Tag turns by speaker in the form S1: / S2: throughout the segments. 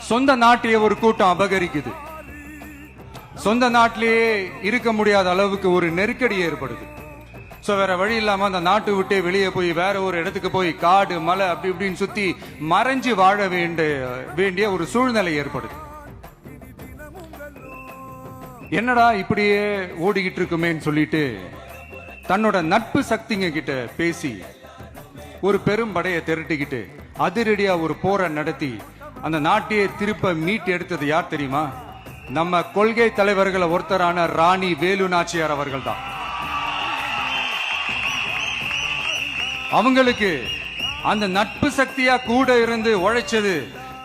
S1: சொந்த நாட்டையே ஒரு கூட்டம் அபகரிக்குது. சொந்த நாட்டிலேயே இருக்க முடியாத அளவுக்கு ஒரு நெருக்கடி ஏற்படுது. சோ வேற வழி இல்லாம அந்த நாட்டை விட்டே வெளியே போய் வேற ஒரு இடத்துக்கு போய் காடு மலை அப்படி இப்படின்னு சுத்தி மறைஞ்சு வாழ வேண்டிய ஒரு சூழ்நிலை ஏற்படுது. என்னடா இப்படியே ஓடிக்கிட்டு இருக்குமேன்னு சொல்லிட்டு தன்னோட நட்பு சக்திங்க கிட்ட பேசி ஒரு பெரும் படையை திரட்டிக்கிட்டு அதிரடியா ஒரு போரை நடத்தி அந்த நாட்டையே திருப்ப மீட்டு எடுத்தது யார் தெரியுமா? நம்ம கொள்கை தலைவர்களை ஒருத்தரான ராணி வேலு நாச்சியார் அவர்கள் தான். அவங்களுக்கு அந்த நட்பு சக்தியா கூட இருந்து உழைச்சது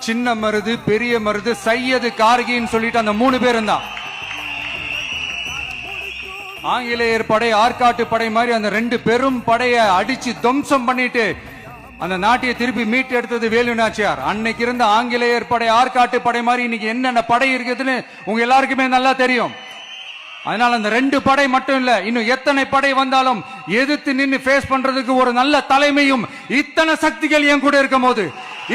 S1: சின்ன மருது, பெரிய மருது, சையது, கார்கின்னு சொல்லிட்டு அந்த 3 பேரும் தான். ஆங்கிலேயர் படை, ஆற்காட்டு படை மாதிரி அந்த 2 பெரும் படையை அடிச்சு துவம்சம் பண்ணிட்டு அந்த நாட்டையை திருப்பி மீட்டு எடுத்தது வேலு நாச்சியார். அன்னைக்கு இருந்த ஆங்கிலேயர் படை, ஆற்காட்டு படை மாதிரி இன்னைக்கு என்னென்ன படை இருக்குதுன்னு உங்க எல்லாருக்குமே நல்லா தெரியும். அதனால அந்த 2 படை மட்டும் இல்ல, இன்னும் எத்தனை படை வந்தாலும் எதிர்த்து நின்று ஃபேஸ் பண்றதுக்கு ஒரு நல்ல தலைமையும் இத்தனை சக்திகள் என் கூட இருக்கும் போது,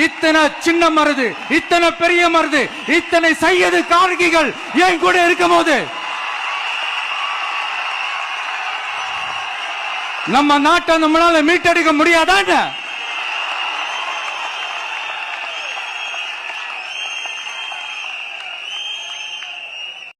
S1: இத்தனை சின்ன மருது, இத்தனை பெரிய மருது, இத்தனை சையது, கார்கிகள் என் கூட இருக்கும் போது நம்ம நாட்டை நம்மளால மீட்டெடுக்க முடியாதான்னு